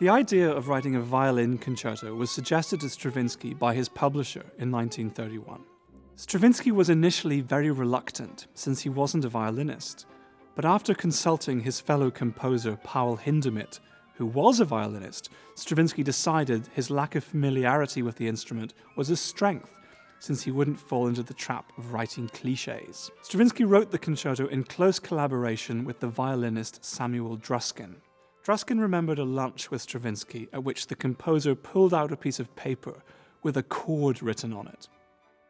The idea of writing a violin concerto was suggested to Stravinsky by his publisher in 1931. Stravinsky was initially very reluctant, since he wasn't a violinist, but after consulting his fellow composer Paul Hindemith, who was a violinist, Stravinsky decided his lack of familiarity with the instrument was a strength, since he wouldn't fall into the trap of writing clichés. Stravinsky wrote the concerto in close collaboration with the violinist Samuel Druskin. Druskin remembered a lunch with Stravinsky at which the composer pulled out a piece of paper with a chord written on it.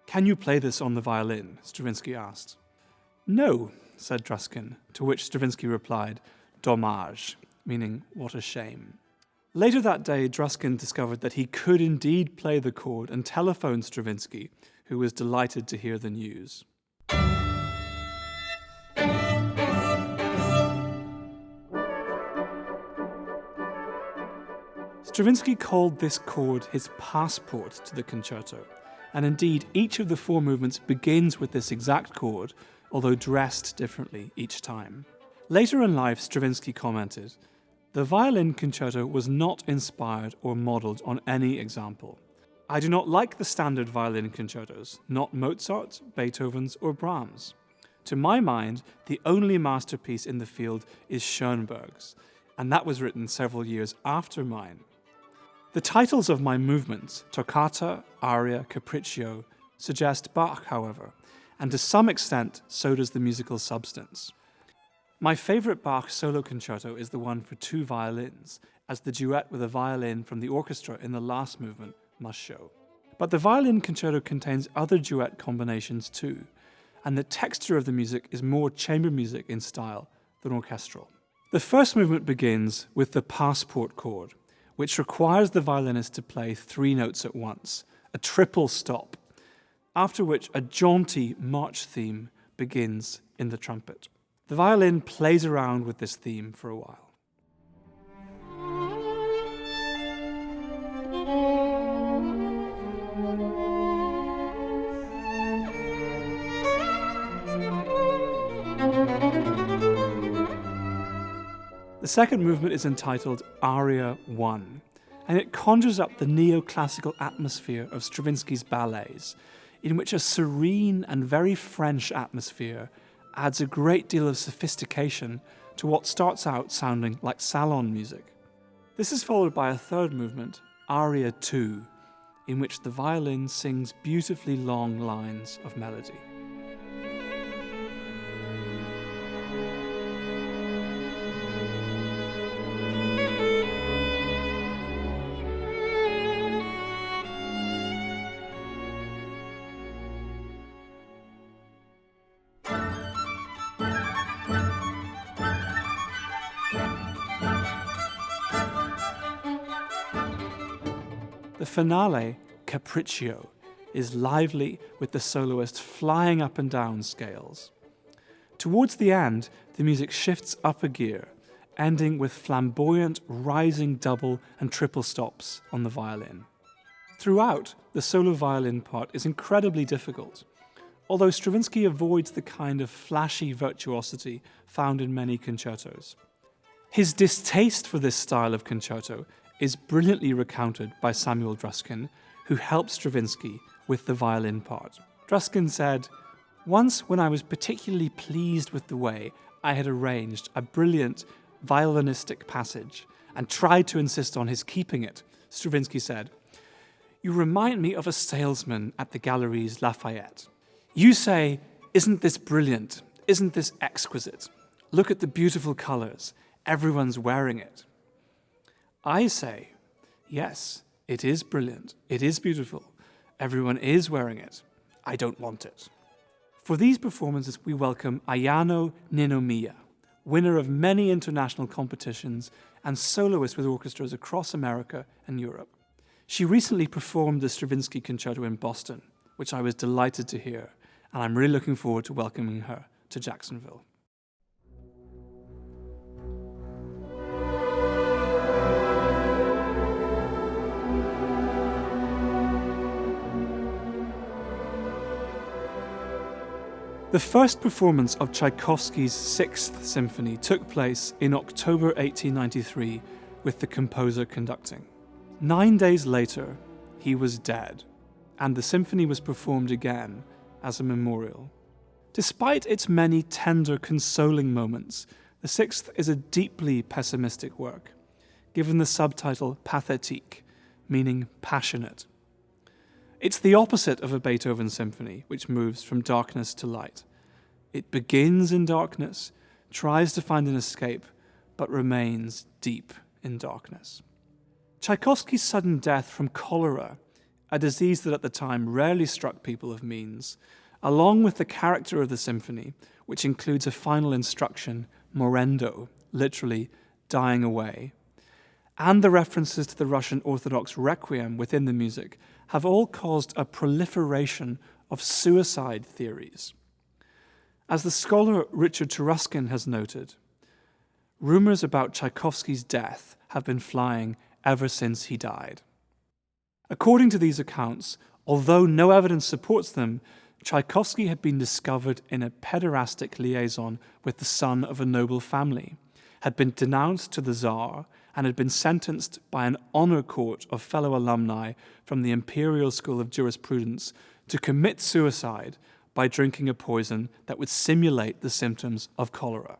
"Can you play this on the violin?" Stravinsky asked. "No," said Druskin, to which Stravinsky replied, "Dommage," meaning what a shame. Later that day, Druskin discovered that he could indeed play the chord and telephoned Stravinsky, who was delighted to hear the news. Stravinsky called this chord his passport to the concerto, and indeed each of the four movements begins with this exact chord, although dressed differently each time. Later in life, Stravinsky commented, "The violin concerto was not inspired or modelled on any example. I do not like the standard violin concertos, not Mozart, Beethoven's or Brahms. To my mind, the only masterpiece in the field is Schoenberg's, and that was written several years after mine. The titles of my movements, toccata, aria, capriccio, suggest Bach, however, and to some extent so does the musical substance. My favourite Bach solo concerto is the one for two violins, as the duet with a violin from the orchestra in the last movement must show. But the violin concerto contains other duet combinations too, and the texture of the music is more chamber music in style than orchestral. The first movement begins with the passport chord, which requires the violinist to play three notes at once, a triple stop, after which a jaunty march theme begins in the trumpet. The violin plays around with this theme for a while. The second movement is entitled Aria 1, and it conjures up the neoclassical atmosphere of Stravinsky's ballets, in which a serene and very French atmosphere adds a great deal of sophistication to what starts out sounding like salon music. This is followed by a third movement, Aria 2, in which the violin sings beautifully long lines of melody. The finale, Capriccio, is lively with the soloist flying up and down scales. Towards the end, the music shifts up a gear, ending with flamboyant rising double and triple stops on the violin. Throughout, the solo violin part is incredibly difficult, although Stravinsky avoids the kind of flashy virtuosity found in many concertos. His distaste for this style of concerto is brilliantly recounted by Samuel Druskin, who helped Stravinsky with the violin part. Druskin said, "Once when I was particularly pleased with the way I had arranged a brilliant violinistic passage and tried to insist on his keeping it, Stravinsky said, 'You remind me of a salesman at the Galeries Lafayette. You say, isn't this brilliant? Isn't this exquisite? Look at the beautiful colors. Everyone's wearing it.' I say, yes, it is brilliant, it is beautiful, everyone is wearing it, I don't want it." For these performances we welcome Ayano Ninomiya, winner of many international competitions and soloist with orchestras across America and Europe. She recently performed the Stravinsky Concerto in Boston, which I was delighted to hear, and I'm really looking forward to welcoming her to Jacksonville. The first performance of Tchaikovsky's Sixth Symphony took place in October 1893 with the composer conducting. 9 days later, he was dead, and the symphony was performed again as a memorial. Despite its many tender, consoling moments, the Sixth is a deeply pessimistic work, given the subtitle Pathétique, meaning passionate. It's the opposite of a Beethoven symphony, which moves from darkness to light. It begins in darkness, tries to find an escape, but remains deep in darkness. Tchaikovsky's sudden death from cholera, a disease that at the time rarely struck people of means, along with the character of the symphony, which includes a final instruction, morendo, literally dying away, and the references to the Russian Orthodox Requiem within the music, have all caused a proliferation of suicide theories. As the scholar Richard Taruskin has noted, rumors about Tchaikovsky's death have been flying ever since he died. According to these accounts, although no evidence supports them, Tchaikovsky had been discovered in a pederastic liaison with the son of a noble family, had been denounced to the Tsar, and had been sentenced by an honor court of fellow alumni from the Imperial School of Jurisprudence to commit suicide by drinking a poison that would simulate the symptoms of cholera.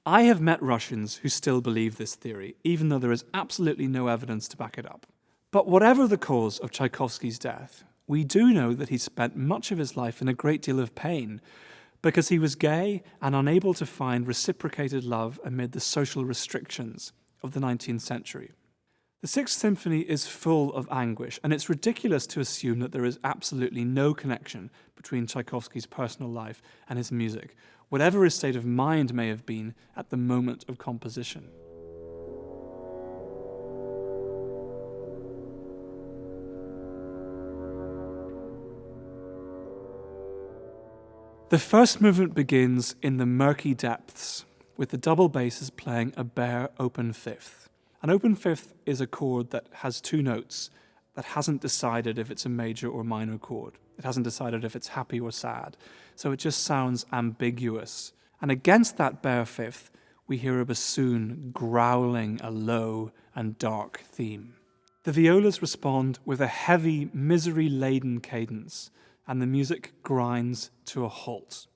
I have met Russians who still believe this theory, even though there is absolutely no evidence to back it up. But whatever the cause of Tchaikovsky's death, we do know that he spent much of his life in a great deal of pain because he was gay and unable to find reciprocated love amid the social restrictions of the 19th century. The Sixth Symphony is full of anguish, and it's ridiculous to assume that there is absolutely no connection between Tchaikovsky's personal life and his music, whatever his state of mind may have been at the moment of composition. The first movement begins in the murky depths, with the double basses playing a bare open fifth. An open fifth is a chord that has two notes that hasn't decided if it's a major or minor chord. It hasn't decided if it's happy or sad. So it just sounds ambiguous. And against that bare fifth, we hear a bassoon growling a low and dark theme. The violas respond with a heavy, misery-laden cadence, and the music grinds to a halt.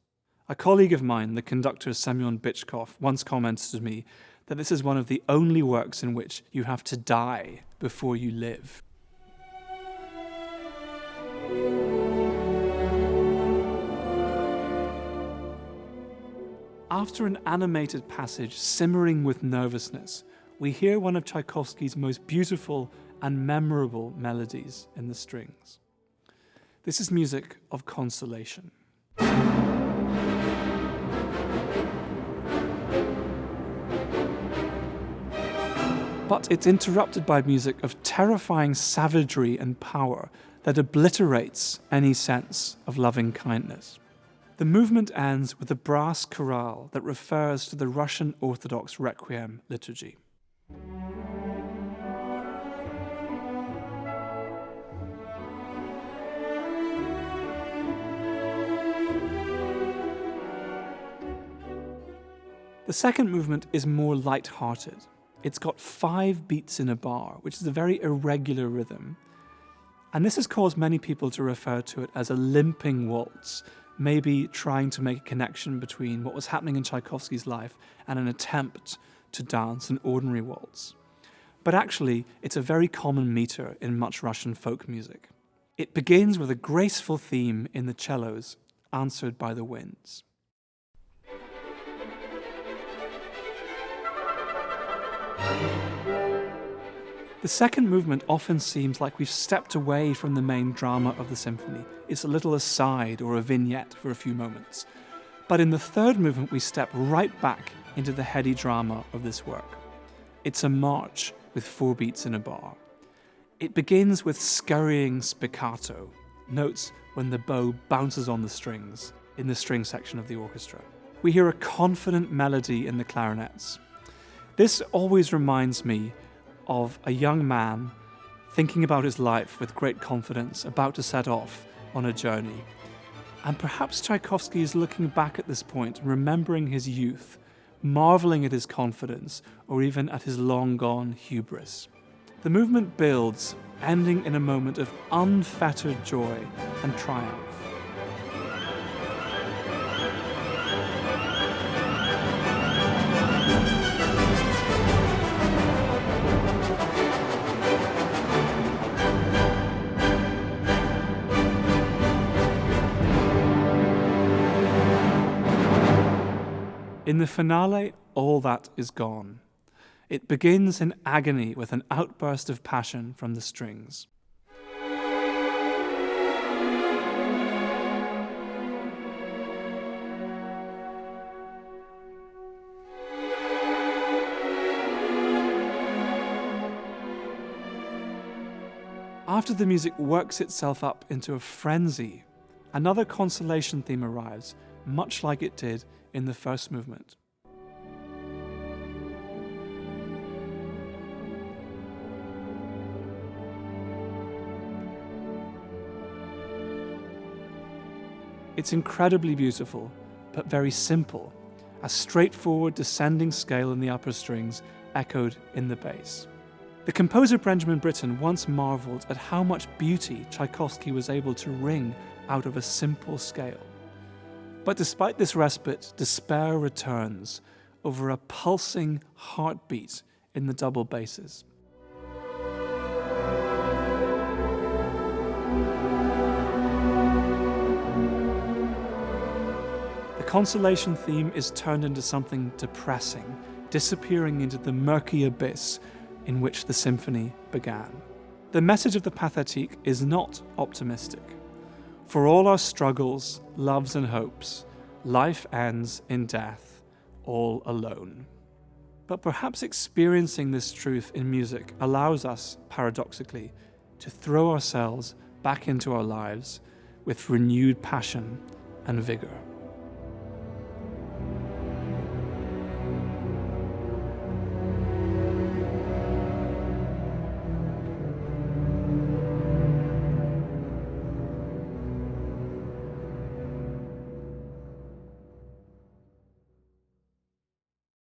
A colleague of mine, the conductor Semyon Bychkov, once commented to me that this is one of the only works in which you have to die before you live. After an animated passage simmering with nervousness, we hear one of Tchaikovsky's most beautiful and memorable melodies in the strings. This is music of consolation. But it's interrupted by music of terrifying savagery and power that obliterates any sense of loving kindness. The movement ends with a brass chorale that refers to the Russian Orthodox Requiem liturgy. The second movement is more light-hearted. It's got 5 beats in a bar, which is a very irregular rhythm. And this has caused many people to refer to it as a limping waltz, maybe trying to make a connection between what was happening in Tchaikovsky's life and an attempt to dance an ordinary waltz. But actually, it's a very common meter in much Russian folk music. It begins with a graceful theme in the cellos, answered by the winds. The second movement often seems like we've stepped away from the main drama of the symphony. It's a little aside or a vignette for a few moments. But in the third movement, we step right back into the heady drama of this work. It's a march with 4 beats in a bar. It begins with scurrying spiccato, notes when the bow bounces on the strings in the string section of the orchestra. We hear a confident melody in the clarinets. This always reminds me of a young man thinking about his life with great confidence, about to set off on a journey. And perhaps Tchaikovsky is looking back at this point, remembering his youth, marveling at his confidence or even at his long-gone hubris. The movement builds, ending in a moment of unfettered joy and triumph. In the finale, all that is gone. It begins in agony with an outburst of passion from the strings. After the music works itself up into a frenzy, another consolation theme arrives, much like it did in the first movement. It's incredibly beautiful, but very simple, a straightforward descending scale in the upper strings echoed in the bass. The composer Benjamin Britten once marveled at how much beauty Tchaikovsky was able to wring out of a simple scale. But despite this respite, despair returns over a pulsing heartbeat in the double basses. The consolation theme is turned into something depressing, disappearing into the murky abyss in which the symphony began. The message of the Pathétique is not optimistic. For all our struggles, loves and hopes, life ends in death, all alone. But perhaps experiencing this truth in music allows us, paradoxically, to throw ourselves back into our lives with renewed passion and vigor.